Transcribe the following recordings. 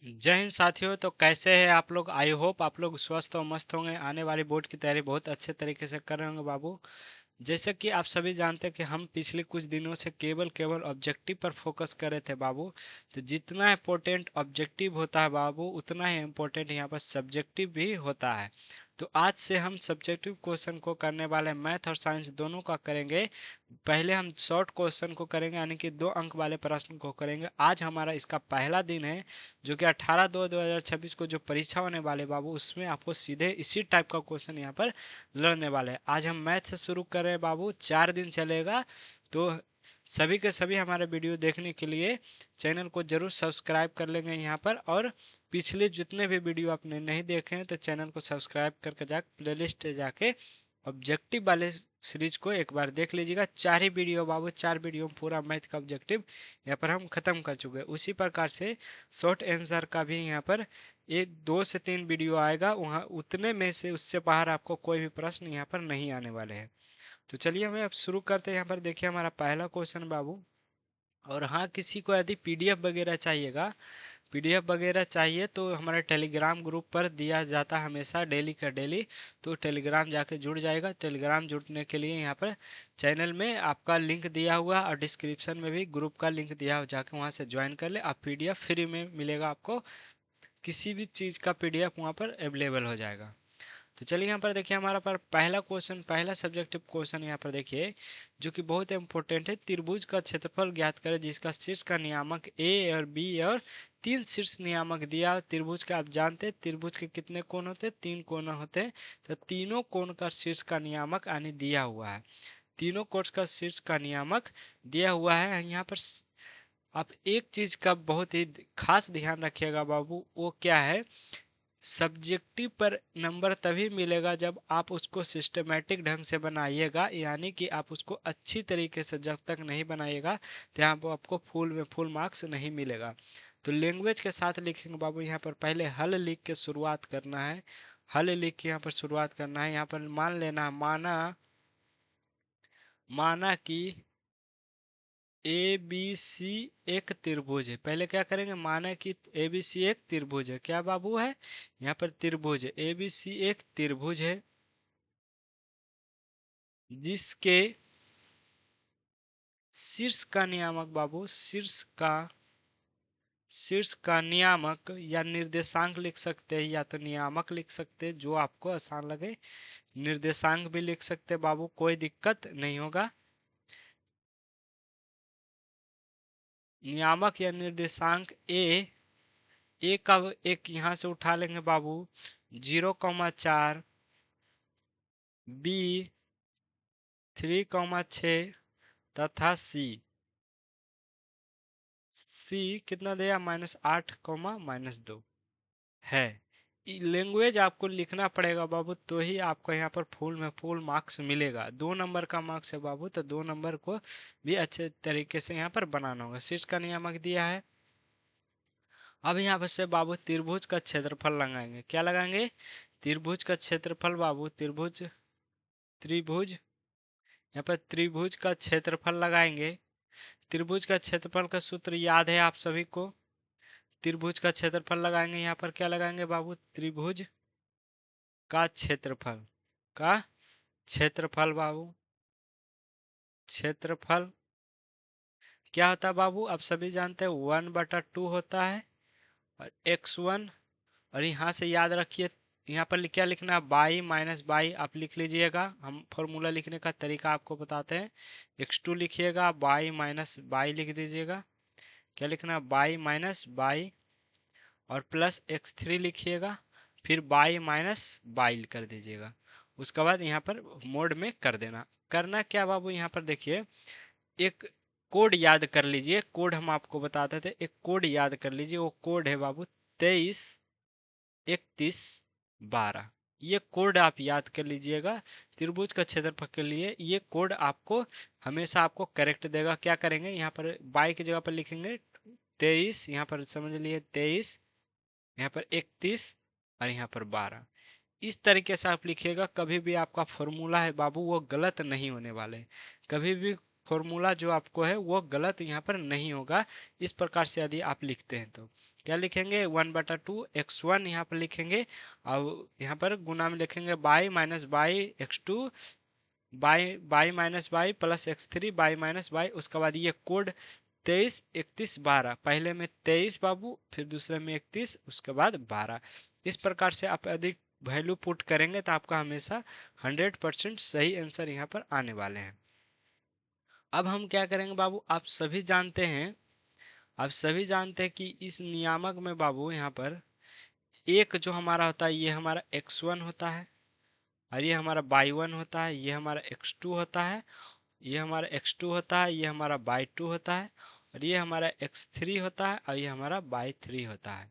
जय हिंद साथियों। तो कैसे हैं आप लोग? आई होप आप लोग स्वस्थ और मस्त होंगे। आने वाली बोर्ड की तैयारी बहुत अच्छे तरीके से कर रहे होंगे बाबू। जैसे कि आप सभी जानते हैं कि हम पिछले कुछ दिनों से केवल केवल ऑब्जेक्टिव पर फोकस कर रहे थे बाबू। तो जितना इम्पोर्टेंट ऑब्जेक्टिव होता है बाबू, उतना ही इम्पोर्टेंट यहाँ पर सब्जेक्टिव भी होता है। तो आज से हम सब्जेक्टिव क्वेश्चन को करने वाले हैं, मैथ और साइंस दोनों का करेंगे। पहले हम शॉर्ट क्वेश्चन को करेंगे, यानी कि 2 अंक वाले प्रश्न को करेंगे। आज हमारा इसका पहला दिन है, जो कि 18/2/2026 को जो परीक्षा होने वाले बाबू, उसमें आपको सीधे इसी टाइप का क्वेश्चन यहाँ पर लड़ने वाले हैं। आज हम मैथ से शुरू कर रहे हैं बाबू, 4 दिन चलेगा। तो सभी के सभी हमारे वीडियो देखने के लिए चैनल को जरूर सब्सक्राइब कर लेंगे यहाँ पर। और पिछले जितने भी वीडियो आपने नहीं देखे हैं तो चैनल को सब्सक्राइब करके जाकर प्लेलिस्ट जाके ऑब्जेक्टिव वाले सीरीज को एक बार देख लीजिएगा। 4 ही वीडियो बाबू, 4 वीडियो में पूरा मैथ का ऑब्जेक्टिव यहाँ पर हम खत्म कर चुके हैं। उसी प्रकार से शॉर्ट आंसर का भी यहाँ पर 1 2 से 3 वीडियो आएगा, वहाँ उतने में से उससे बाहर आपको कोई भी प्रश्न यहाँ पर नहीं आने वाले हैं। तो चलिए हमें अब शुरू करते हैं। यहाँ पर देखिए हमारा पहला क्वेश्चन बाबू। और हाँ, किसी को यदि पीडीएफ वगैरह चाहिएगा, पीडीएफ वगैरह चाहिए तो हमारे टेलीग्राम ग्रुप पर दिया जाता है हमेशा, डेली का डेली। तो टेलीग्राम जाके जुड़ जाएगा। टेलीग्राम जुड़ने के लिए यहाँ पर चैनल में आपका लिंक दिया हुआ, और डिस्क्रिप्शन में भी ग्रुप का लिंक दिया हुआ, जाके वहाँ से ज्वाइन कर ले। आप पीडीएफ फ्री में मिलेगा आपको, किसी भी चीज़ का पीडीएफ वहाँ पर अवेलेबल हो जाएगा। तो चलिए यहाँ पर देखिए हमारा पर पहला क्वेश्चन, पहला सब्जेक्टिव क्वेश्चन यहाँ पर देखिए, जो कि बहुत इंपॉर्टेंट है। त्रिभुज का क्षेत्रफल ज्ञात करें जिसका शीर्ष का नियामक ए और बी और 3 शीर्ष नियामक दिया। त्रिभुज का आप जानते हैं, त्रिभुज के कितने कोण होते हैं? 3 कोण होते हैं। तो तीनों कोण का शीर्ष का नियामक यानी दिया हुआ है। तीनों कोण का शीर्ष का नियामक दिया हुआ है। यहाँ पर आप एक चीज का बहुत ही खास ध्यान रखिएगा बाबू, वो क्या है? सब्जेक्टिव पर नंबर तभी मिलेगा जब आप उसको सिस्टमेटिक ढंग से बनाइएगा, यानी कि आप उसको अच्छी तरीके से जब तक नहीं बनाइएगा तो यहाँ पर आपको फुल में फुल मार्क्स नहीं मिलेगा। तो लैंग्वेज के साथ लिखेंगे बाबू। यहाँ पर पहले हल लिख के शुरुआत करना है। हल लिख के यहाँ पर शुरुआत करना है। यहाँ पर मान लेना, माना माना कि ए बी सी एक त्रिभुज है। पहले क्या करेंगे? माना कि ए बी सी एक त्रिभुज है। क्या बाबू है? यहाँ पर त्रिभुज है। ए बी सी एक त्रिभुज है जिसके शीर्ष का नियामक बाबू, शीर्ष का नियामक या निर्देशांक लिख सकते हैं, या तो नियामक लिख सकते हैं, जो आपको आसान लगे। निर्देशांक भी लिख सकते हैं बाबू, कोई दिक्कत नहीं होगा। नियामक या निर्देशांक ए का एक यहाँ से उठा लेंगे बाबू, 0,4, बी 3,6 तथा सी कितना दिया? -8, -2 है। लैंग्वेज आपको लिखना पड़ेगा बाबू, तो ही आपको यहाँ पर फुल में फुल मार्क्स मिलेगा। 2 नंबर का मार्क्स है बाबू, तो 2 नंबर को भी अच्छे तरीके से यहाँ पर बनाना होगा। शीर्ष का नियामक दिया है। अब यहाँ पर से बाबू त्रिभुज का क्षेत्रफल लगाएंगे। क्या लगाएंगे? त्रिभुज का क्षेत्रफल बाबू। त्रिभुज त्रिभुज यहाँ पर त्रिभुज का क्षेत्रफल लगाएंगे। त्रिभुज का क्षेत्रफल का सूत्र याद है आप सभी को। त्रिभुज का क्षेत्रफल लगाएंगे। यहाँ पर क्या लगाएंगे बाबू? त्रिभुज का क्षेत्रफल बाबू। क्षेत्रफल क्या होता है बाबू? आप सभी जानते हैं 1/2 होता है, और x1। और यहाँ से याद रखिए, यहाँ पर क्या लिखना है? बाई माइनस बाई आप लिख लीजिएगा। हम फॉर्मूला लिखने का तरीका आपको बताते हैं। x2 लिखिएगा, बाई माइनस बाई लिख दीजिएगा। क्या लिखना है? बाई माइनस बाई, और प्लस x3 लिखिएगा, फिर बाई माइनस बाई कर दीजिएगा। उसके बाद यहाँ पर मोड में कर देना। करना क्या बाबू? यहाँ पर देखिए, एक कोड याद कर लीजिए। कोड हम आपको बताते थे, एक कोड याद कर लीजिए। वो कोड है बाबू 23, 31, 12। ये कोड आप याद कर लीजिएगा। त्रिभुज का क्षेत्रफल के लिए ये कोड आपको हमेशा आपको करेक्ट देगा। क्या करेंगे? यहाँ पर बाई की जगह पर लिखेंगे 23, यहाँ पर समझ लिए 23, यहाँ पर 31, और यहाँ पर 12। इस तरीके से आप लिखिएगा। कभी भी आपका फॉर्मूला है बाबू वो गलत नहीं होने वाले। कभी भी फॉर्मूला जो आपको है वो गलत यहाँ पर नहीं होगा। इस प्रकार से यदि आप लिखते हैं तो क्या लिखेंगे, 1/2 x1 यहाँ पर लिखेंगे, और यहाँ पर गुना में लिखेंगे by minus by x2, by minus by plus x3 by minus by. उसके बाद ये कोड 23 31 12, पहले में 23 बाबू, फिर दूसरे में 31, उसके बाद 12। इस प्रकार से आप यदि वैल्यू पुट करेंगे तो आपका हमेशा 100% सही आंसर यहाँ पर आने वाले हैं। अब हम क्या करेंगे बाबू, आप सभी जानते हैं कि इस नियामक में बाबू यहाँ पर एक जो हमारा होता है ये हमारा x1 होता है, और ये हमारा y1 होता है, ये हमारा x2 होता है, ये हमारा x2 होता है, ये हमारा y2 होता है, और ये हमारा x3 होता है, और ये हमारा y3 होता है।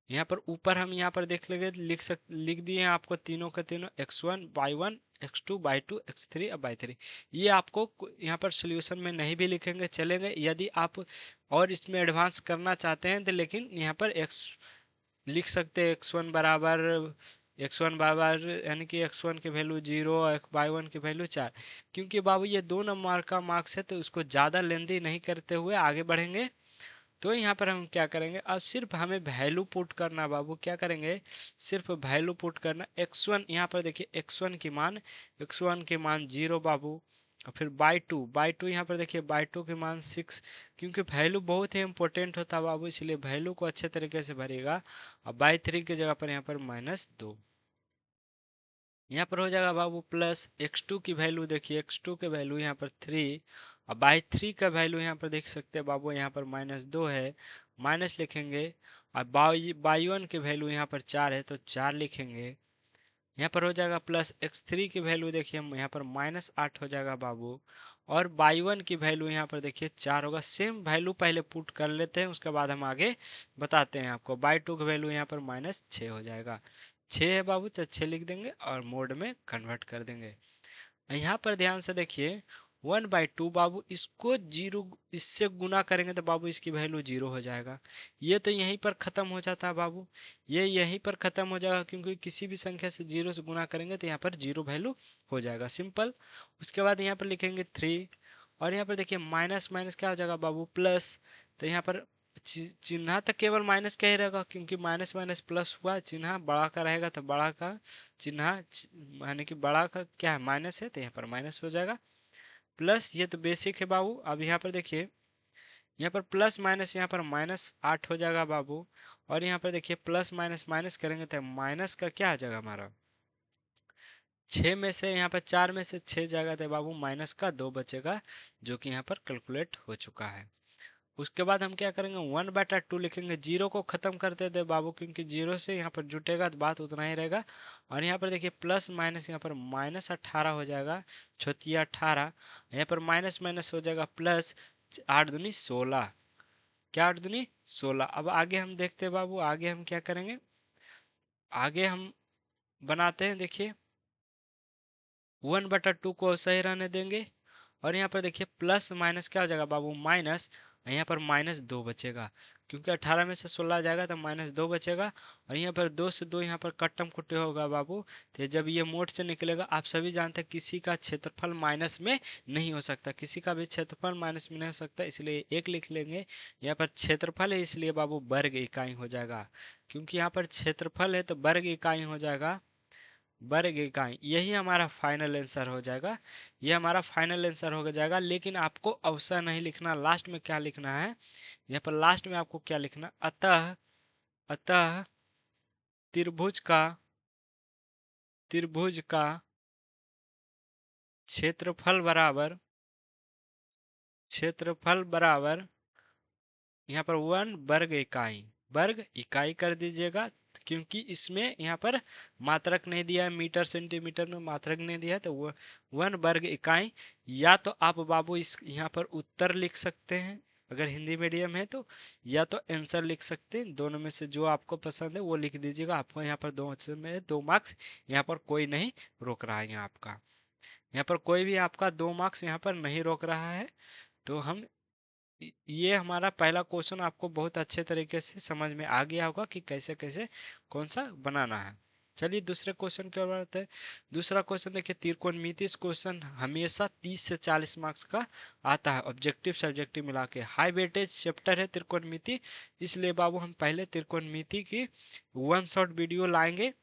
यहाँ पर ऊपर हम यहाँ पर देख लेंगे, लिख दिए हैं आपको तीनों के तीनों, x1 y1 x2 y2 x3 और y3। ये आपको यहाँ पर सॉल्यूशन में नहीं भी लिखेंगे चलेंगे, यदि आप और इसमें एडवांस करना चाहते हैं तो, लेकिन यहाँ पर x लिख सकते हैं x1 बराबर यानी कि x1 की वैल्यू 0, y1 की वैल्यू 4। क्योंकि बाबू ये 2 नंबर का मार्क्स है तो उसको ज़्यादा लेंदी नहीं करते हुए आगे बढ़ेंगे। तो यहाँ पर हम क्या करेंगे, अब सिर्फ हमें वैल्यू पुट करना बाबू, क्या करेंगे, सिर्फ वैल्यू पुट करना। x1 यहाँ पर देखिए, x1 की मान 0 बाबू, और फिर बाई टू यहाँ पर देखिए, बाई टू की मान 6। क्योंकि वैल्यू बहुत ही इंपॉर्टेंट होता है बाबू, इसलिए वैल्यू को अच्छे तरीके से भरेगा। और बाई 3 की जगह पर यहाँ पर -2, यहाँ पर हो जाएगा बाबू प्लस x2 की वैल्यू देखिए, x2 की वैल्यू यहाँ पर 3, और बाई 3 का वैल्यू यहाँ पर देख सकते हैं बाबू, यहाँ पर -2 है, माइनस लिखेंगे। और बाई 1 की वैल्यू यहाँ पर 4 है तो 4 लिखेंगे। यहाँ पर हो जाएगा प्लस x3 की वैल्यू देखिए, हम यहाँ पर -8 हो जाएगा बाबू, और बाई 1 की वैल्यू यहाँ पर देखिए 4 होगा। सेम वैल्यू पहले पुट कर लेते हैं, उसके बाद हम आगे बताते हैं आपको। बाई 2 की वैल्यू यहाँ पर -6 हो जाएगा, 6 है बाबू तो 6 लिख देंगे और मोड में कन्वर्ट कर देंगे। यहाँ पर ध्यान से देखिए, 1/2 बाबू, इसको 0 इससे गुना करेंगे तो बाबू इसकी वैल्यू 0 हो जाएगा। ये तो यहीं पर खत्म हो जाता है बाबू, ये यहीं पर खत्म हो जाएगा, क्योंकि किसी भी संख्या से 0 से गुना करेंगे तो यहाँ पर 0 वैल्यू हो जाएगा, सिंपल। उसके बाद यहाँ पर लिखेंगे 3, और यहाँ पर देखिए माइनस माइनस क्या हो जाएगा बाबू, प्लस। तो यहाँ पर चिन्ह तो केवल माइनस का ही रहेगा, क्योंकि माइनस माइनस प्लस हुआ, चिन्ह बड़ा का रहेगा तो बड़ा का चिन्ह यानी कि बड़ा का क्या है, माइनस है, तो यहाँ पर माइनस हो जाएगा। प्लस ये तो बेसिक है बाबू। अब यहाँ पर देखिए, यहाँ पर प्लस माइनस यहाँ पर -8 हो जाएगा बाबू, और यहाँ पर देखिए प्लस माइनस माइनस करेंगे तो माइनस का क्या आ जाएगा हमारा, 6 में से यहाँ पर 4 में से 6 जाएगा तो बाबू माइनस का 2 बचेगा, जो कि यहाँ पर कैलकुलेट हो चुका है। उसके बाद हम क्या करेंगे, 1/2 लिखेंगे, जीरो को खत्म कर देते बाबू, क्योंकि जीरो से यहाँ पर जुटेगा तो बात उतना ही रहेगा। और यहाँ पर देखिए प्लस माइनस यहाँ पर -18 हो जाएगा, छोतिया 18, यहाँ पर माइनस माइनस हो जाएगा प्लस, 8 दूनी 16, क्या 8 दूनी 16। अब आगे हम देखते हैं बाबू, आगे हम क्या करेंगे, आगे हम बनाते हैं देखिए, 1/2 को सही रहने देंगे, और यहाँ पर देखिए प्लस माइनस क्या हो जाएगा बाबू, माइनस, यहाँ पर -2 बचेगा, क्योंकि 18 में से 16 जाएगा तो -2 बचेगा। और यहाँ पर 2 से 2 यहाँ पर कट्टम कुट्टे होगा बाबू, तो जब ये मोड से निकलेगा, आप सभी जानते हैं किसी का क्षेत्रफल माइनस में नहीं हो सकता, किसी का भी क्षेत्रफल माइनस में नहीं हो सकता, इसलिए एक लिख लेंगे। यहाँ पर क्षेत्रफल है इसलिए बाबू वर्ग इकाई हो जाएगा, क्योंकि यहाँ पर क्षेत्रफल है तो वर्ग इकाई हो जाएगा, वर्ग इकाई। यही हमारा फाइनल आंसर हो जाएगा, ये हमारा फाइनल आंसर हो जाएगा। लेकिन आपको अवश्य नहीं लिखना, लास्ट में क्या लिखना है, यहाँ पर लास्ट में आपको क्या लिखना, अतः अतः त्रिभुज का त्रिभुज का क्षेत्रफल बराबर क्षेत्रफल बराबर यहाँ पर 1 वर्ग इकाई, वर्ग इकाई कर दीजिएगा, क्योंकि इसमें यहाँ पर मात्रक नहीं दिया है, मीटर सेंटीमीटर में मात्रक नहीं दिया है, तो वो 1 वर्ग इकाई। या तो आप बाबू इस यहाँ पर उत्तर लिख सकते हैं अगर हिंदी मीडियम है तो, या तो आंसर लिख सकते हैं, दोनों में से जो आपको पसंद है वो लिख दीजिएगा। आपको यहाँ पर दो में 2 मार्क्स, यहाँ पर कोई नहीं रोक रहा है, यहाँ आपका यहाँ पर कोई भी आपका 2 मार्क्स यहाँ पर नहीं रोक रहा है। तो हम ये हमारा पहला क्वेश्चन आपको बहुत अच्छे तरीके से समझ में आ गया होगा कि कैसे कैसे कौन सा बनाना है। चलिए दूसरे क्वेश्चन की ओर बढ़ते हैं। दूसरा क्वेश्चन देखिए, त्रिकोणमिति इस क्वेश्चन हमेशा 30 से 40 मार्क्स का आता है, ऑब्जेक्टिव सब्जेक्टिव मिला के। हाई वेटेज चैप्टर है त्रिकोणमिति, इसलिए बाबू हम पहले त्रिकोणमिति की वन शॉट वीडियो लाएंगे,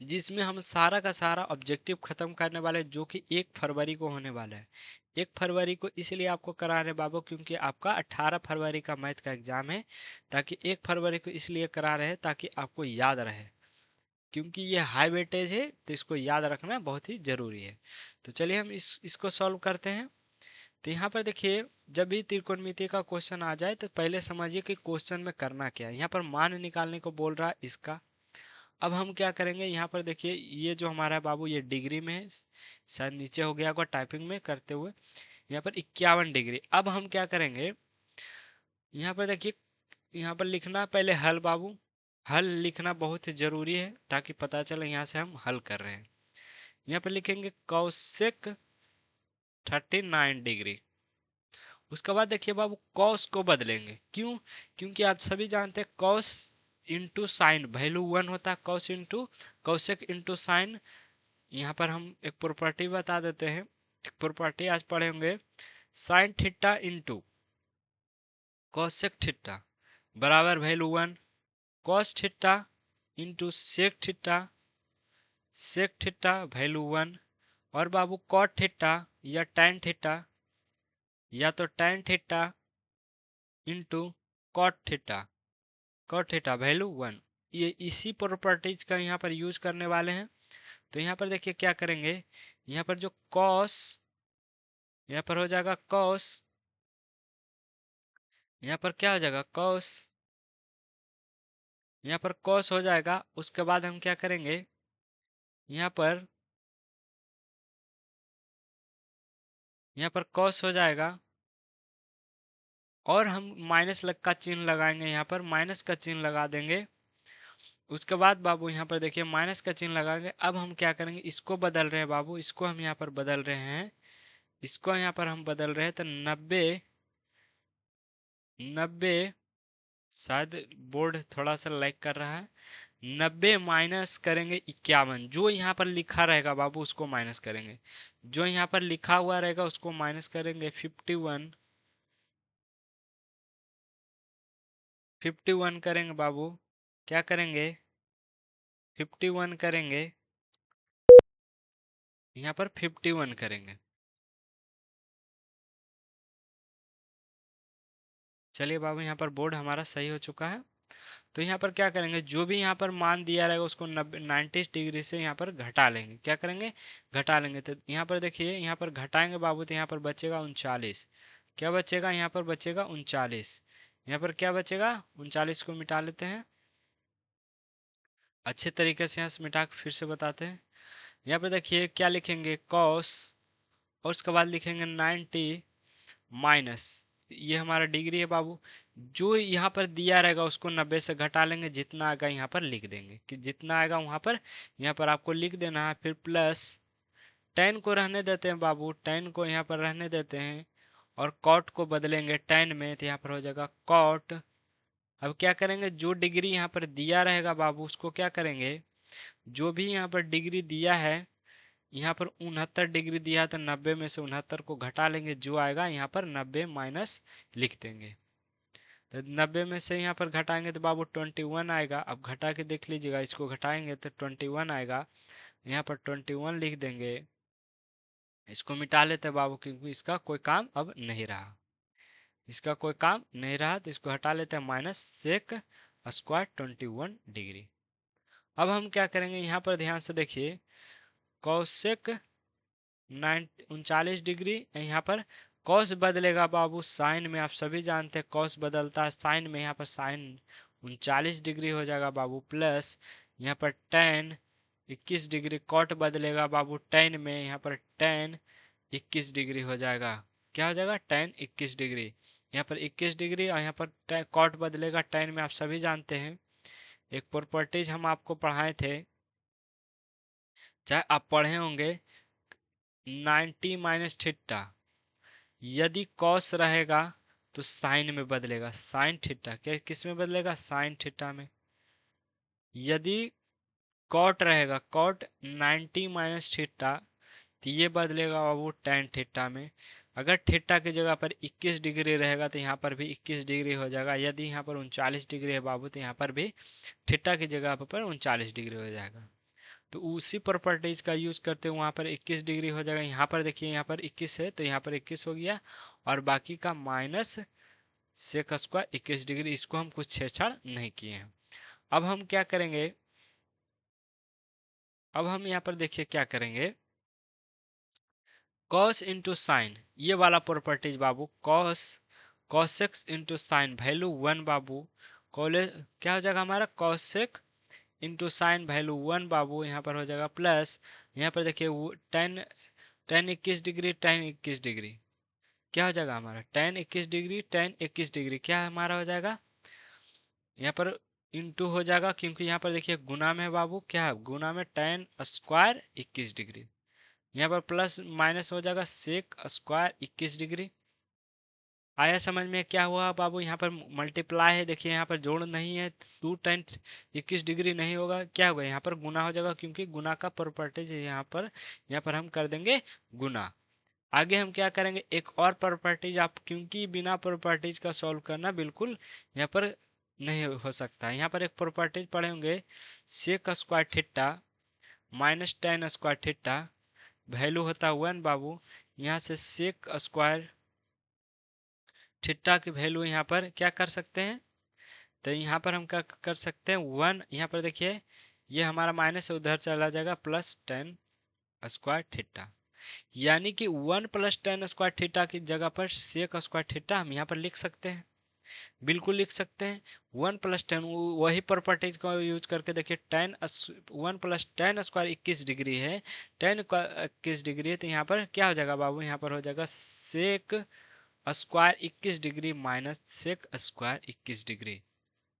जिसमें हम सारा का सारा ऑब्जेक्टिव खत्म करने वाले हैं, जो कि 1 फरवरी को होने वाला है। 1 फरवरी को इसलिए आपको करा रहे हैं बाबू, क्योंकि आपका 18 फरवरी का मैथ का एग्जाम है, ताकि 1 फरवरी को इसलिए करा रहे हैं ताकि आपको याद रहे, क्योंकि ये हाई वेटेज है तो इसको याद रखना बहुत ही जरूरी है। तो चलिए हम इसको सॉल्व करते हैं। तो यहाँ पर देखिए, जब भी त्रिकोणमिति का क्वेश्चन आ जाए तो पहले समझिए कि क्वेश्चन में करना क्या है। यहाँ पर मान निकालने को बोल रहा है इसका। अब हम क्या करेंगे, यहाँ पर देखिए ये जो हमारा है बाबू, ये डिग्री में है, शायद नीचे हो गया होगा टाइपिंग में करते हुए। यहाँ पर 51 डिग्री। अब हम क्या करेंगे, यहाँ पर देखिए, यहाँ पर लिखना पहले हल बाबू। हल लिखना बहुत ही जरूरी है, ताकि पता चले यहाँ से हम हल कर रहे हैं। यहाँ पर लिखेंगे कौशिक 39 डिग्री। उसके बाद देखिए बाबू, कॉस को बदलेंगे। क्यों? क्योंकि आप सभी जानते हैं कॉस इंटू साइन वैल्यू 1 होता है। Cos into Kaushik into sine. यहाँ पर हम एक प्रॉपर्टी बता देते हैं, एक प्रॉपर्टी आज पढ़े होंगे। Sine theta into cosec theta बराबर value 1। Cos theta into sec theta, sec theta value 1। और बाबू कॉट थीटा या टैन थीटा, या तो tan theta into cot theta, cot theta value 1। ये इसी प्रॉपर्टीज का यहाँ पर यूज करने वाले हैं। तो यहाँ पर देखिए क्या करेंगे, यहाँ पर जो कॉस, यहाँ पर हो जाएगा कॉस, यहाँ पर क्या हो जाएगा कॉस, यहाँ पर कॉस हो जाएगा। उसके बाद हम क्या करेंगे, यहाँ पर, यहाँ पर कॉस हो जाएगा, और हम माइनस लग का चिन्ह लगाएंगे, यहाँ पर माइनस का चिन्ह लगा देंगे। उसके बाद बाबू यहाँ पर देखिए माइनस का चिन्ह लगाएंगे। अब हम क्या करेंगे, इसको बदल रहे हैं बाबू, इसको हम यहाँ पर बदल रहे हैं, इसको यहाँ पर हम बदल रहे हैं। तो 90 शायद बोर्ड थोड़ा सा लैग कर रहा है। 90 माइनस करेंगे 51, जो यहाँ पर लिखा रहेगा बाबू उसको माइनस करेंगे, जो यहाँ पर लिखा हुआ रहेगा उसको माइनस करेंगे। 51 करेंगे बाबू, क्या करेंगे 51 करेंगे, यहाँ पर 51 करेंगे। चलिए बाबू, यहाँ पर बोर्ड हमारा सही हो चुका है। तो यहाँ पर क्या करेंगे, जो भी यहाँ पर मान दिया रहेगा उसको 90 डिग्री से यहाँ पर घटा लेंगे। क्या करेंगे, घटा लेंगे। तो यहाँ पर देखिए, यहाँ पर घटाएंगे बाबू, तो यहाँ पर बचेगा 39। क्या बचेगा, यहाँ पर बचेगा 39। यहाँ पर क्या बचेगा, 39 को मिटा लेते हैं अच्छे तरीके से। यहाँ से मिटा के फिर से बताते हैं। यहाँ पर देखिए क्या लिखेंगे, कॉस, और उसके बाद लिखेंगे 90 माइनस, ये हमारा डिग्री है बाबू। जो यहाँ पर दिया रहेगा उसको 90 से घटा लेंगे, जितना आएगा यहाँ पर लिख देंगे, कि जितना आएगा वहाँ पर, यहाँ पर आपको लिख देना है। फिर प्लस 10 को रहने देते हैं बाबू, 10 को यहाँ पर रहने देते हैं, और कॉट को बदलेंगे 10 में, तो यहाँ पर हो जाएगा कॉट। अब क्या करेंगे, जो डिग्री यहाँ पर दिया रहेगा बाबू उसको क्या करेंगे, जो भी यहाँ पर डिग्री दिया है, यहाँ पर 69 डिग्री दिया है, तो 90 में से 69 को घटा लेंगे, जो आएगा यहाँ पर 90 माइनस लिख देंगे। तो 90 में से यहाँ पर घटाएंगे तो बाबू 21 आएगा। अब घटा के देख लीजिएगा, इसको घटाएंगे तो 21 आएगा, यहाँ पर 21 लिख देंगे। इसको मिटा लेते हैं बाबू, क्योंकि इसका कोई काम अब नहीं रहा, इसका कोई काम नहीं रहा, तो इसको हटा लेते हैं। Minus sec square 21 degree. अब हम क्या करेंगे, यहाँ पर ध्यान से देखिए, कौशिक 39 डिग्री, यहाँ पर कॉस बदलेगा बाबू साइन में। आप सभी जानते हैं कॉस बदलता है साइन में, यहाँ पर साइन 39 डिग्री हो जाएगा बाबू। प्लस यहाँ पर टेन 21 डिग्री, कॉट बदलेगा बाबू टेन में, यहाँ पर टेन 21 डिग्री हो जाएगा। क्या हो जाएगा, टेन 21 डिग्री। यहाँ पर 21 डिग्री, और यहाँ पर कॉट बदलेगा टेन में। आप सभी जानते हैं एक प्रॉपर्टीज हम आपको पढ़ाए थे, चाहे आप पढ़े होंगे, 90 माइनस थीटा, यदि कॉस रहेगा तो साइन में बदलेगा, साइन थीटा। क्या किस में बदलेगा, साइन थीटा में। यदि कॉट रहेगा, कॉट 90 माइनस थीटा, तो ये बदलेगा बाबू टेन थीटा में। अगर थीटा की जगह पर 21 डिग्री रहेगा तो यहाँ पर भी 21 डिग्री हो जाएगा। यदि यहाँ पर 39 डिग्री है बाबू तो यहाँ पर भी थीटा की जगह पर 39 डिग्री हो जाएगा। तो उसी प्रॉपर्टीज का यूज करते हुए वहाँ पर 21 डिग्री हो जाएगा। यहाँ पर देखिए यहाँ पर 21 है तो यहाँ पर 21 हो गया, और बाकी का माइनस सेक स्क्वायर 21 डिग्री, इसको हम कुछ छेड़छाड़ नहीं किए हैं। अब हम क्या करेंगे, अब हम यहाँ पर देखिए क्या करेंगे, कॉस इंटू साइन, ये वाला प्रॉपर्टीज बाबू, cos cosec x into sine value 1 बाबू, कॉले क्या हो जाएगा हमारा, कॉसेक इंटू साइन वैल्यू 1 बाबू, यहाँ पर हो जाएगा प्लस, यहाँ पर देखिए tan tan 21 degree, tan 21 degree क्या हो जाएगा हमारा, टेन 21 डिग्री, टेन 21 डिग्री क्या हमारा हो जाएगा, यहाँ पर इंटू हो जाएगा, क्योंकि यहाँ पर देखिए गुना में बाबू, क्या है गुना में टेन स्क्वायर 21 डिग्री, यहाँ पर प्लस माइनस हो जाएगा सेक स्क्वायर 21 डिग्री। आया समझ में, क्या हुआ बाबू, यहाँ पर मल्टीप्लाई है, देखिए यहाँ पर जोड़ नहीं है, टू टेन 21 डिग्री नहीं होगा, क्या होगा यहाँ पर गुना हो जाएगा, क्योंकि गुना का प्रॉपर्टीज है यहाँ पर हम कर देंगे गुना। आगे हम क्या करेंगे, एक और प्रॉपर्टीज, आप क्योंकि बिना प्रॉपर्टीज का सॉल्व करना बिल्कुल यहाँ पर नहीं हो सकता है। यहाँ पर एक प्रॉपर्टीज पढ़े होंगे, sec square theta minus tan square theta value होता है 1 बाबू, यहाँ से सेक स्क्वायर थीटा की वैल्यू यहाँ पर क्या कर सकते हैं, तो यहाँ पर हम क्या कर सकते हैं 1, यहाँ पर देखिए ये हमारा माइनस उधर चला जाएगा प्लस टेन स्क्वायर थीटा, यानी कि 1 प्लस टेन स्क्वायर थीटा की जगह पर सेक स्क्वायर थीटा हम यहाँ पर लिख सकते हैं, बिल्कुल लिख सकते हैं। 1 प्लस 10 वही प्रॉपर्टीज को यूज करके देखिए, 1 प्लस 10 स्क्वायर 21 डिग्री है, 10 21 डिग्री है, तो यहाँ पर क्या हो जाएगा बाबू, यहाँ पर हो जाएगा sec square 21 degree minus sec square 21 degree.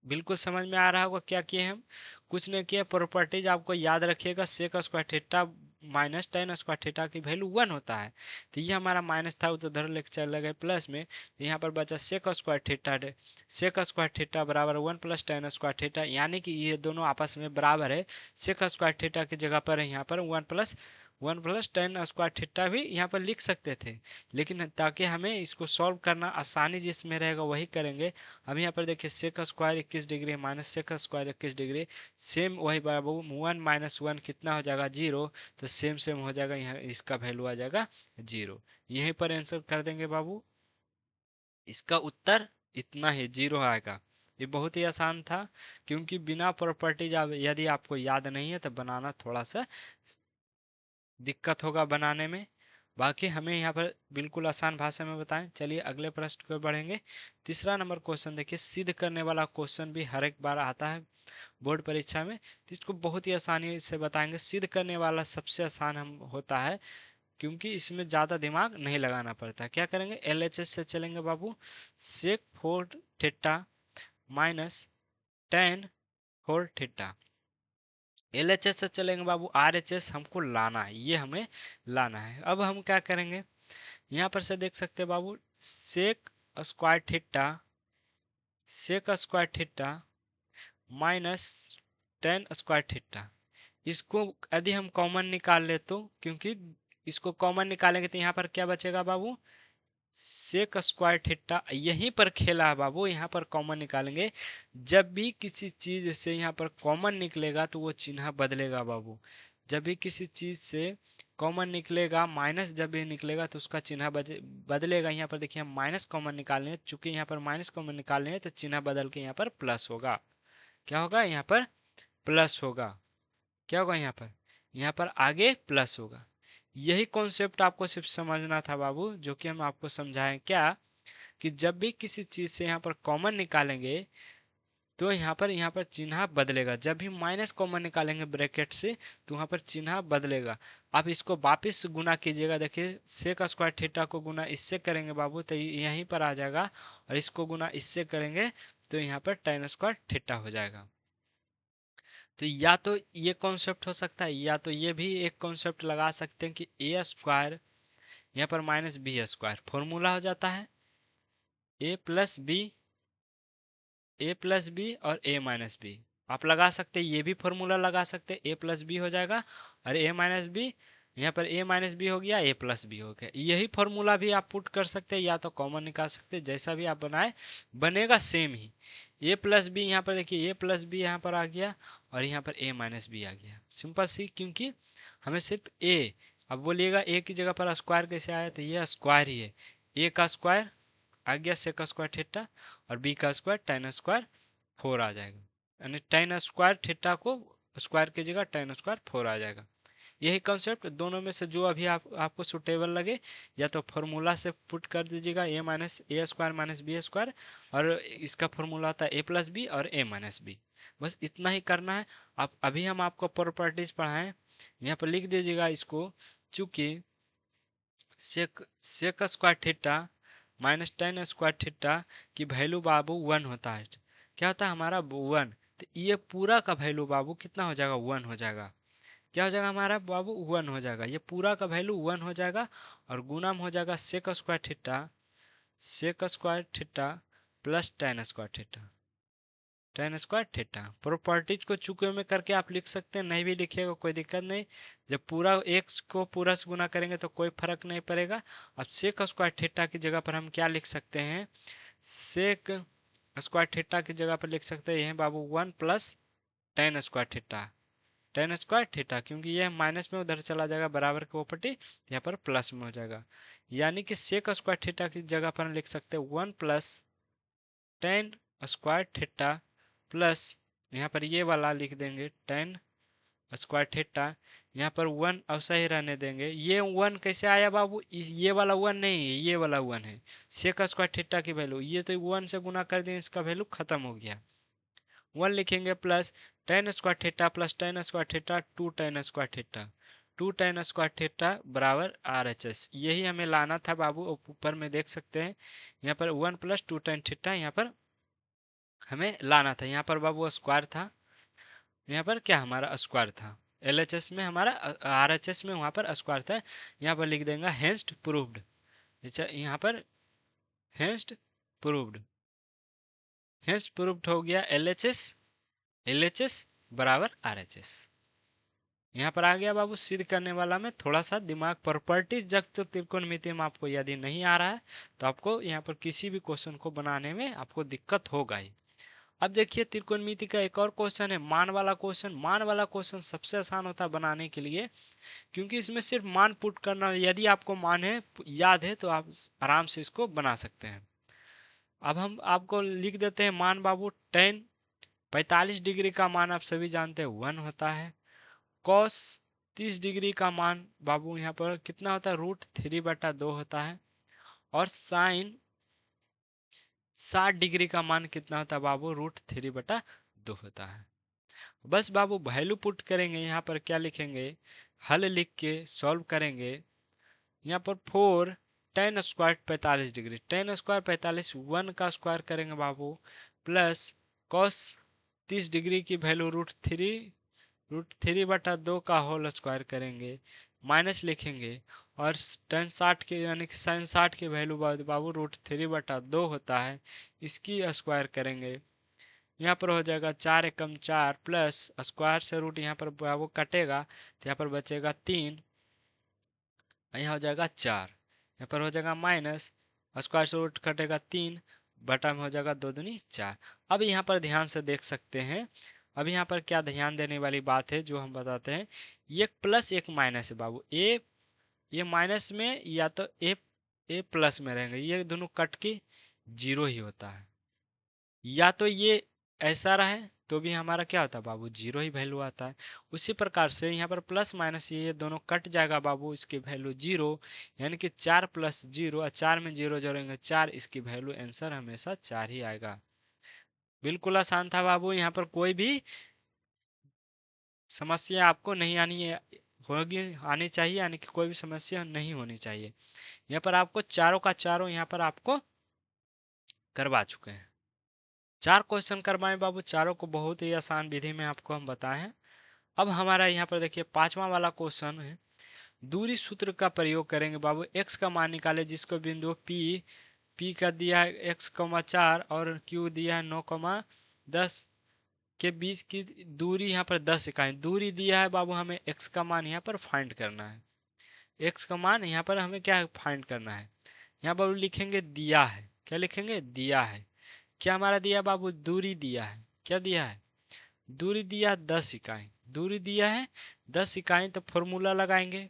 बिल्कुल समझ में आ रहा होगा क्या किए हम, कुछ नहीं किए, प्रॉपर्टीज आपको याद रखिएगा, sec square theta minus tan square theta की वैल्यू 1 होता है, तो ये हमारा माइनस था, तो उधर लेके चले गए प्लस में, तो यहाँ पर बचा sec square theta, sec square theta बराबर 1 प्लस 10 स्क्वायर थीटा, यानी कि ये दोनों आपस में बराबर है। सेक स्क्वायर थीटा की जगह पर यहाँ पर 1 प्लस 10 स्क्वायर थीटा भी यहाँ पर लिख सकते थे, लेकिन ताकि हमें इसको सॉल्व करना आसानी जिसमें रहेगा वही करेंगे। अब यहाँ पर देखिए sec square 21 degree minus sec square 21 degree, same वही बाबू, 1 - 1 कितना हो जाएगा 0, तो सेम सेम हो जाएगा, यहाँ इसका वैल्यू आ जाएगा 0। यहीं पर आंसर कर देंगे बाबू, इसका उत्तर इतना ही 0 आएगा। ये बहुत ही आसान था, क्योंकि बिना प्रॉपर्टीज यदि आपको याद नहीं है तो बनाना थोड़ा सा दिक्कत होगा बनाने में। बाकी हमें यहाँ पर बिल्कुल आसान भाषा में बताएं। चलिए अगले प्रश्न पर बढ़ेंगे। तीसरा नंबर क्वेश्चन देखिए, सिद्ध करने वाला क्वेश्चन भी हर एक बार आता है बोर्ड परीक्षा में, तो इसको बहुत ही आसानी से बताएंगे। सिद्ध करने वाला सबसे आसान हम होता है, क्योंकि इसमें ज़्यादा दिमाग नहीं लगाना पड़ता। क्या करेंगे, LHS से चलेंगे बाबू, सेक 4 theta minus ten 4 theta. LHS से चलेंगे बाबू, RHS हमको लाना है, ये हमें लाना है। अब हम क्या करेंगे, यहाँ पर से देख सकते हैं बाबू, sec square theta, sec square theta minus tan square theta, इसको यदि हम कॉमन निकाल ले तो, क्योंकि इसको कॉमन निकालेंगे तो यहाँ पर क्या बचेगा बाबू, सेक स्क्वायर थीटा, यहीं पर खेला है बाबू, यहाँ पर कॉमन निकालेंगे। जब भी किसी चीज से यहाँ पर कॉमन निकलेगा तो वो चिन्ह बदलेगा बाबू, जब भी किसी चीज से कॉमन निकलेगा, माइनस जब भी निकलेगा तो उसका चिन्ह बदलेगा। यहाँ पर देखिए हम माइनस कॉमन निकालने हैं, चूंकि यहाँ पर माइनस कॉमन निकालने हैं तो चिन्ह बदल के यहाँ पर प्लस होगा। क्या होगा, यहाँ पर प्लस होगा। क्या होगा यहाँ पर आगे प्लस होगा। यही कॉन्सेप्ट आपको सिर्फ समझना था बाबू, जो कि हम आपको समझाएं क्या, कि जब भी किसी चीज से यहाँ पर कॉमन निकालेंगे तो यहाँ पर चिन्ह बदलेगा। जब भी माइनस कॉमन निकालेंगे ब्रैकेट से तो वहां पर चिन्ह बदलेगा। आप इसको वापिस गुना कीजिएगा, देखिए सेक स्क्वायर थीटा को गुना इससे करेंगे बाबू तो यहीं पर आ जाएगा, और इसको गुना इससे करेंगे तो यहाँ पर टेन स्क्वायर थीटा हो जाएगा। तो या तो ये कॉन्सेप्ट हो सकता है, या तो ये भी एक कॉन्सेप्ट लगा सकते हैं कि ए स्क्वायर यहाँ पर माइनस बी स्क्वायर, फॉर्मूला हो जाता है ए प्लस बी, ए प्लस बी और ए माइनस बी। आप लगा सकते हैं, ये भी फॉर्मूला लगा सकते हैं, a प्लस बी हो जाएगा और a माइनस बी, यहाँ पर a माइनस बी हो गया, a प्लस बी हो गया। यही फॉर्मूला भी आप पुट कर सकते हैं या तो कॉमन निकाल सकते हैं, जैसा भी आप बनाए बनेगा सेम ही। a प्लस बी यहाँ पर देखिए, a प्लस बी यहाँ पर आ गया और यहाँ पर a माइनस बी आ गया, सिंपल सी, क्योंकि हमें सिर्फ a, अब बोलिएगा a की जगह पर स्क्वायर कैसे आया, तो ये स्क्वायर ही है, a का स्क्वायर आ गया सेक स्क्वायर थीटा और b का स्क्वायर tan स्क्वायर 4 आ जाएगा, यानी tan स्क्वायर थीटा को स्क्वायर की जगह tan स्क्वायर 4 आ जाएगा। यही कॉन्सेप्ट, दोनों में से जो अभी आपको सुटेबल लगे या तो फॉर्मूला से पुट कर दीजिएगा, a minus a square minus b square, और इसका फॉर्मूला आता है a प्लस बी और a माइनस बी। बस इतना ही करना है। आप अभी हम आपको प्रॉपर्टीज पढ़ाएं, यहाँ पर लिख दीजिएगा इसको, चूंकि sec square theta minus tan square theta की वैल्यू बाबू 1 होता है, क्या होता है हमारा 1, तो ये पूरा का वैल्यू बाबू कितना हो जाएगा, 1 हो जाएगा। क्या हो जाएगा हमारा बाबू, 1 हो जाएगा, ये पूरा का वैल्यू 1 हो जाएगा और गुना में हो जाएगा sec square theta plus tan square theta. Properties को चुके में करके आप लिख सकते हैं, नहीं भी लिखिएगा कोई दिक्कत नहीं, जब पूरा x को पूरा से गुना करेंगे तो कोई फर्क नहीं पड़ेगा। अब सेक स्क्वायर थीटा की जगह पर हम क्या लिख सकते हैं, सेक स्क्वायर थीटा की जगह पर लिख सकते हैं यह बाबू 1 plus tan square theta, tan square theta, क्योंकि यह माइनस में उधर चला जाएगा बराबर की प्रॉपर्टी, यहाँ पर प्लस में हो जाएगा, यानी कि सेक स्क्वायर थीटा की जगह पर हम लिख सकते हैं 1 plus tan square theta plus, यहाँ पर ये वाला लिख देंगे tan स्क्वायर थीटा, यहाँ पर 1 अवश्य ही रहने देंगे। ये 1 कैसे आया बाबू, इस ये वाला 1 नहीं है, ये वाला 1 है सेक स्क्वायर थीटा की वैल्यू, ये तो 1 से गुना कर दें, इसका वैल्यू खत्म हो गया, 1 लिखेंगे plus tan square theta plus tan square theta 2 tan square theta, 2 tan square theta बराबर RHS, यही हमें लाना था बाबू, ऊपर में देख सकते हैं यहाँ पर 1 प्लस 2 tan थीटा यहाँ पर हमें लाना था, यहाँ पर बाबू स्क्वायर था, यहाँ पर क्या हमारा स्क्वायर था, LHS में हमारा RHS में वहाँ पर स्क्वायर था, यहाँ पर लिख देंगे हेंस्ट प्रूव्ड, अच्छा यहाँ पर हेंस्ट प्रूव्ड, हेंस्ट प्रूव्ड हो गया LHS बराबर RHS। यहाँ पर आ गया बाबू, सिद्ध करने वाला में थोड़ा सा दिमाग, प्रॉपर्टीज जब तो त्रिकोणमिति में आपको यदि नहीं आ रहा है तो आपको यहाँ पर किसी भी क्वेश्चन को बनाने में आपको दिक्कत होगा ही। अब देखिए त्रिकोणमिति का एक और क्वेश्चन है, मान वाला क्वेश्चन। मान वाला क्वेश्चन सबसे आसान होता है बनाने के लिए, क्योंकि इसमें सिर्फ मान पुट करना, यदि आपको मान है याद है तो आप आराम से इसको बना सकते हैं। अब हम आपको लिख देते हैं मान बाबू, tan 45 डिग्री का मान आप सभी जानते हैं 1 होता है, कॉस 30 डिग्री का मान बाबू यहाँ पर कितना होता है, √3/2 होता है, और साइन 60 डिग्री का मान कितना होता है बाबू, √3/2 होता है। बस बाबू वैल्यू पुट करेंगे, यहाँ पर क्या लिखेंगे, हल लिख के सॉल्व करेंगे, यहाँ पर 4 tan square 45 degree, tan square 45 1 का स्क्वायर करेंगे बाबू, प्लस कॉस 30 डिग्री की वैल्यू √3/2 का होल स्क्वायर करेंगे, माइनस लिखेंगे, और tan 60 के यानी कि sin 60 की वैल्यू बाबू √3/2 होता है, इसकी स्क्वायर करेंगे, यहाँ पर हो जाएगा 4 एकम 4 प्लस स्क्वायर से रूट यहाँ पर वो कटेगा तो यहाँ पर बचेगा 3, यहाँ हो जाएगा 4, यहाँ पर हो जाएगा माइनस स्क्वायर से रूट कटेगा 3 बटा में हो जाएगा 2 दूनी 4। अब यहाँ पर ध्यान से देख सकते हैं, अब यहाँ पर क्या ध्यान देने वाली बात है जो हम बताते हैं, ये प्लस एक माइनस है बाबू, ये माइनस में या तो ए प्लस में रहेंगे, ये दोनों कट के 0 ही होता है, या तो ये ऐसा रहे तो भी हमारा क्या होता है बाबू, 0 ही वैल्यू आता है। उसी प्रकार से यहाँ पर प्लस माइनस ये दोनों कट जाएगा बाबू, इसकी वैल्यू 0, यानी कि 4 + 0, और 4 में 0 जोड़ेंगे 4, इसकी वैल्यू आंसर हमेशा 4 ही आएगा। बिल्कुल आसान था बाबू, यहाँ पर कोई भी समस्या आपको नहीं आनी चाहिए, यानी कि कोई भी समस्या नहीं होनी चाहिए। यहाँ पर आपको चारों का चारों यहाँ पर आपको करवा चुके हैं, 4 क्वेश्चन करवाएं बाबू, चारों को बहुत ही आसान विधि में आपको हम बताए हैं। अब हमारा यहाँ पर देखिए 5वां वाला क्वेश्चन है, दूरी सूत्र का प्रयोग करेंगे बाबू, x का मान निकाले जिसको बिंदु p का दिया है x, 4 और q दिया है 9, 10 के बीच की दूरी यहाँ पर 10 इकाई दूरी दिया है बाबू, हमें x का मान यहाँ पर फाइंड करना है। x का मान यहाँ पर हमें क्या फाइंड करना है, यहाँ पर लिखेंगे दिया है, क्या लिखेंगे, दिया है। क्या हमारा दिया बाबू, दूरी दिया है, क्या दिया है, दूरी दिया 10 इकाई, दूरी दिया है 10 इकाई। तो फॉर्मूला लगाएंगे,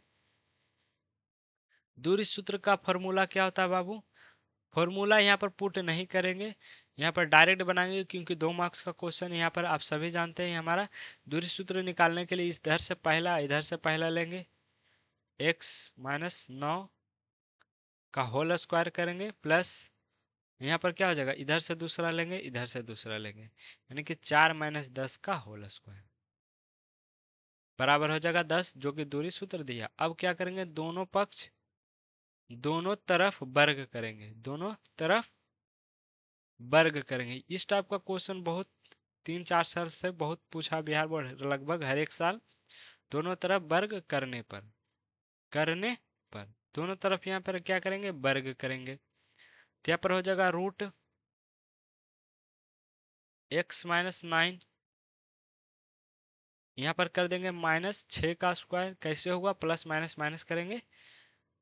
दूरी सूत्र का फॉर्मूला क्या होता है बाबू, फॉर्मूला यहाँ पर पुट नहीं करेंगे, यहाँ पर डायरेक्ट बनाएंगे, क्योंकि 2 मार्क्स का क्वेश्चन यहाँ पर आप सभी जानते हैं। हमारा दूरी सूत्र निकालने के लिए इधर से पहला इधर से पहला लेंगे, x माइनस 9 का होल स्क्वायर करेंगे, प्लस यहाँ पर क्या हो जाएगा, इधर से दूसरा लेंगे, इधर से दूसरा लेंगे, यानी कि 4 माइनस 10 का होल स्क्वायर बराबर हो जाएगा 10, जो कि दूरी सूत्र दिया। अब क्या करेंगे, दोनों पक्ष दोनों तरफ वर्ग करेंगे, दोनों तरफ वर्ग करेंगे। इस टाइप का क्वेश्चन बहुत 3-4 साल से बहुत पूछा बिहार बोर्ड, लगभग हर एक साल। दोनों तरफ वर्ग करने पर दोनों तरफ यहाँ पर क्या करेंगे, वर्ग करेंगे। तो यहाँ पर हो जाएगा रूट x माइनस 9, यहाँ पर कर देंगे माइनस 6 का स्क्वायर, कैसे होगा, प्लस माइनस माइनस करेंगे,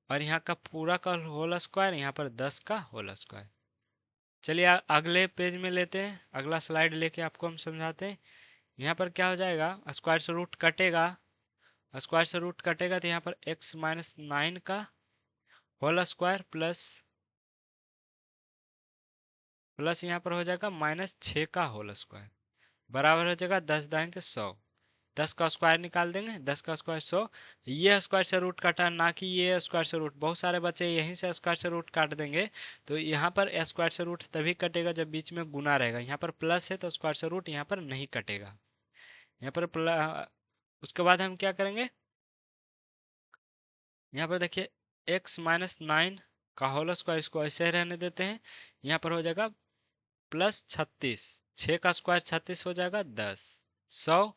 और यहाँ का पूरा का होल स्क्वायर, यहाँ पर 10 का होल स्क्वायर। चलिए अगले पेज में लेते हैं, अगला स्लाइड लेके आपको हम समझाते हैं। यहाँ पर क्या हो जाएगा, स्क्वायर से रूट कटेगा, स्क्वायर से रूट कटेगा, तो यहाँ पर x माइनस 9 का होल स्क्वायर प्लस यहाँ पर हो जाएगा माइनस 6 का होल स्क्वायर बराबर हो जाएगा 10 दाएं के 100। 10 का स्क्वायर निकाल देंगे, 10 का स्क्वायर 100। ये स्क्वायर से रूट काटा, ना कि ये स्क्वायर से रूट। बहुत सारे बच्चे यहीं से स्क्वायर से रूट काट देंगे, तो यहाँ पर स्क्वायर से रूट तभी कटेगा जब बीच में गुना रहेगा। यहाँ पर प्लस है तो स्क्वायर से रूट यहाँ पर नहीं कटेगा। यहाँ पर उसके बाद हम क्या करेंगे, यहाँ पर देखिए x माइनस 9 का होल स्क्वायर, इसको ऐसे ही रहने देते हैं। यहाँ पर हो जाएगा प्लस 36, 6 का स्क्वायर 36 हो जाएगा 10, 100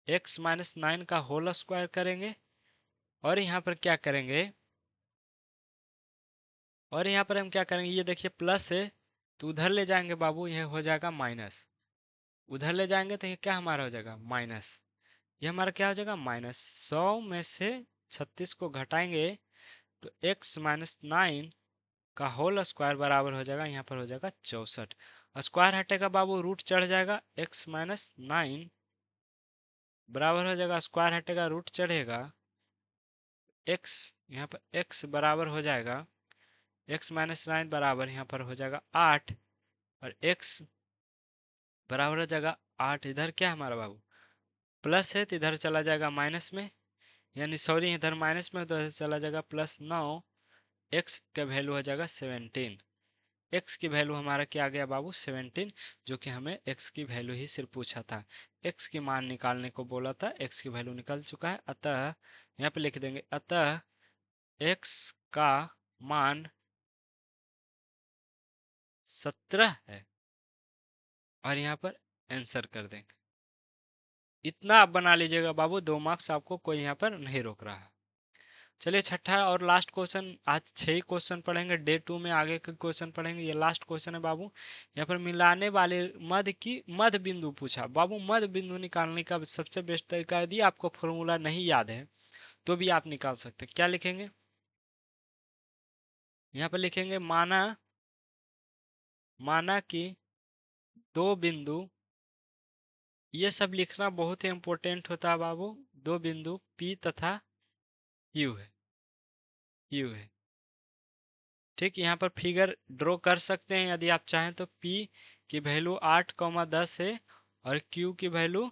x माइनस 9 का होल स्क्वायर करेंगे, और यहाँ पर क्या करेंगे, और यहाँ पर हम क्या करेंगे, ये देखिए प्लस है तो उधर ले जाएंगे बाबू, ये हो जाएगा माइनस। उधर ले जाएंगे तो ये क्या हमारा हो जाएगा, माइनस। ये हमारा क्या हो जाएगा, माइनस। 100 में से 36 को घटाएंगे तो x माइनस 9 का होल स्क्वायर बराबर हो जाएगा, यहाँ पर हो जाएगा 64। स्क्वायर हटेगा बाबू, रूट चढ़ जाएगा, x माइनस 9 बराबर हो जाएगा, स्क्वायर हटेगा रूट चढ़ेगा, x यहाँ पर x बराबर हो जाएगा, x माइनस 9 बराबर यहाँ पर हो जाएगा 8, और x बराबर हो जाएगा 8। इधर क्या हमारा बाबू, प्लस है तो इधर चला जाएगा माइनस में, यानी सॉरी इधर माइनस में तो इधर चला जाएगा प्लस 9। x का वैल्यू हो जाएगा 17, x की वैल्यू हमारा क्या आ गया बाबू, 17, जो कि हमें x की वैल्यू ही सिर्फ पूछा था, x की मान निकालने को बोला था, x की वैल्यू निकल चुका है। अतः यहाँ पे लिख देंगे, अतः x का मान 17 है, और यहाँ पर आंसर कर देंगे। इतना आप बना लीजिएगा बाबू, 2 मार्क्स आपको कोई यहाँ पर नहीं रोक रहा है। चलिए छठा और लास्ट क्वेश्चन, आज 6 क्वेश्चन पढ़ेंगे, डे 2 में आगे के क्वेश्चन पढ़ेंगे। ये लास्ट क्वेश्चन है बाबू। यहाँ पर मिलाने वाले मध्य की मध्य बिंदु पूछा बाबू। मध्य बिंदु निकालने का सबसे बेस्ट तरीका, यदि आपको फॉर्मूला नहीं याद है तो भी आप निकाल सकते हैं। क्या लिखेंगे, यहाँ पर लिखेंगे माना कि 2 बिंदु, ये सब लिखना बहुत ही इंपॉर्टेंट होता है बाबू। 2 बिंदु P तथा Q है। ठीक, यहाँ पर फिगर ड्रॉ कर सकते हैं यदि आप चाहें तो। P की वैल्यू 8,10 है, और Q की वैल्यू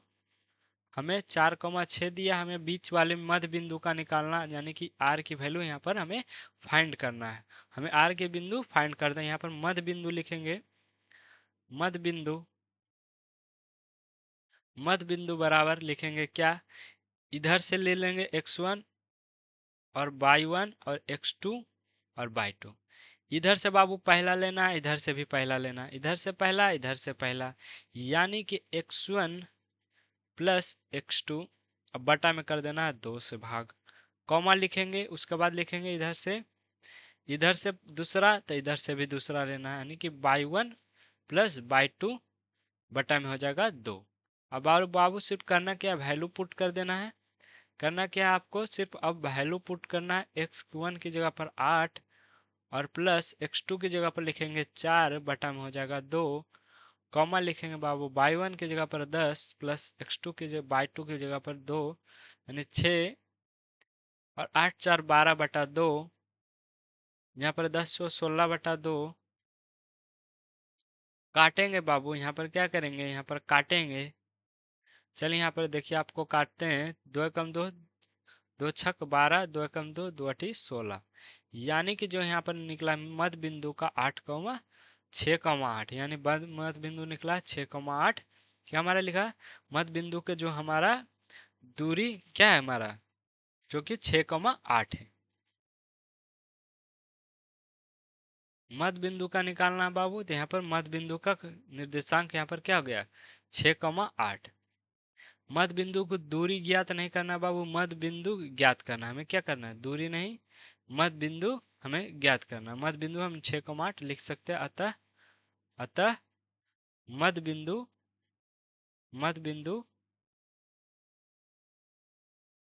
हमें 4,6 दिया। हमें बीच वाले मध्य बिंदु का निकालना, यानी कि R की वैल्यू यहाँ पर हमें फाइंड करना है। हमें R के बिंदु फाइंड कर दें। यहाँ पर मध्य बिंदु लिखेंगे, मध्य बिंदु बराबर लिखेंगे क्या, इधर से ले लेंगे x1 और y1 और x2 और y2। इधर से बाबू पहला लेना है, इधर से भी पहला लेना है, इधर से पहला इधर से पहला, यानी कि x1 प्लस x2, अब बटा में कर देना है 2 से भाग, कॉमा लिखेंगे। उसके बाद लिखेंगे इधर से दूसरा तो इधर से भी दूसरा लेना है, यानी कि y1 प्लस y2 बटा में हो जाएगा 2। अब बाबू बाबू सिर्फ करना क्या, वैल्यू पुट कर देना है। करना क्या है आपको, सिर्फ अब वैल्यू पुट करना है। x1 की जगह पर 8 और प्लस x2 की जगह पर लिखेंगे 4 बटा में हो जाएगा 2, कॉमा लिखेंगे बाबू y1 की जगह पर 10 प्लस x2 की जगह y2 की जगह पर 2 यानी 6 और 8 4 12 बटा 2, यहाँ पर 10 को 16 बटा 2 काटेंगे बाबू। यहाँ पर क्या करेंगे, यहाँ पर काटेंगे। चलिए यहाँ पर देखिए आपको काटते हैं। 2 एकम 2, 2 छक 12, 2 एकम 2, 2 अठी 16, यानी कि जो यहाँ पर निकला मध्य बिंदु का 8,6,8, यानी मध्य बिंदु निकला 6,8। क्या हमारा लिखा, मध्य बिंदु के जो हमारा दूरी क्या है हमारा, जो कि 6,8 है। मध्य बिंदु का निकालना बाबू, तो यहाँ पर मध्य बिंदु का निर्देशांक यहाँ पर क्या हो गया, 6,8। मध्य बिंदु को दूरी ज्ञात नहीं करना बाबू, मध्य बिंदु ज्ञात करना। हमें क्या करना है, दूरी नहीं, मध्य बिंदु हमें ज्ञात करना। मध्य बिंदु हम 6,8 लिख सकते हैं। अतः अतः मध्य बिंदु, मध्य बिंदु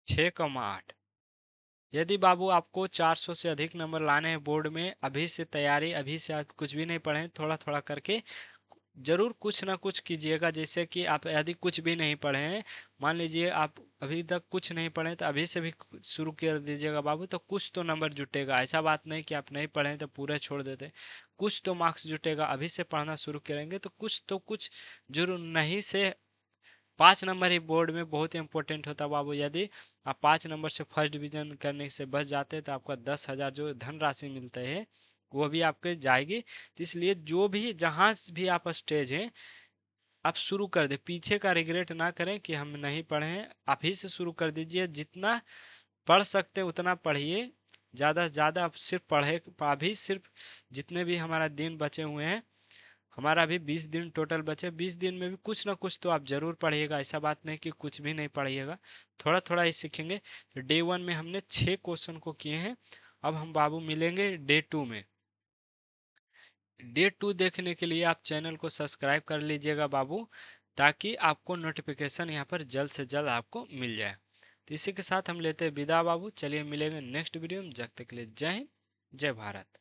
6,8। यदि बाबू आपको 400 से अधिक नंबर लाने हैं बोर्ड में, अभी से तैयारी, अभी से आप कुछ भी नहीं पढ़ें, थोड़ा थोड़ा करके जरूर कुछ ना कुछ कीजिएगा। जैसे कि आप यदि कुछ भी नहीं पढ़े हैं, मान लीजिए आप अभी तक कुछ नहीं पढ़े, तो अभी से भी शुरू कर दीजिएगा बाबू, तो कुछ तो नंबर जुटेगा। ऐसा बात नहीं कि आप नहीं पढ़े तो पूरा छोड़ देते, कुछ तो मार्क्स जुटेगा। अभी से पढ़ना शुरू करेंगे तो कुछ जरूर। नहीं से 5 नंबर ही बोर्ड में बहुत इंपॉर्टेंट होता है बाबू। यदि आप 5 नंबर से फर्स्ट डिवीजन करने से बच जाते हैं, तो आपका 10,000 जो धनराशि मिलते हैं वो भी आपके जाएगी। तो इसलिए जो भी जहाँ भी आप स्टेज हैं, आप शुरू कर दे, पीछे का रिग्रेट ना करें कि हम नहीं पढ़े हैं। आप ही से शुरू कर दीजिए, जितना पढ़ सकते हैं उतना पढ़िए, ज़्यादा से ज़्यादा आप सिर्फ पढ़े। अभी सिर्फ जितने भी हमारा दिन बचे हुए हैं, हमारा अभी 20 दिन टोटल बचे, 20 दिन में भी कुछ ना कुछ तो आप जरूर पढ़िएगा। ऐसा बात नहीं कि कुछ भी नहीं पढ़िएगा, थोड़ा थोड़ा ही सीखेंगे। तो डे 1 में हमने 6 क्वेश्चन को किए हैं। अब हम बाबू मिलेंगे डे 2 में। डे 2 देखने के लिए आप चैनल को सब्सक्राइब कर लीजिएगा बाबू, ताकि आपको नोटिफिकेशन यहाँ पर जल्द से जल्द आपको मिल जाए। तो इसी के साथ हम लेते हैं विदा बाबू। चलिए मिलेंगे नेक्स्ट वीडियो में, जब तक के लिए जय हिंद, जय भारत।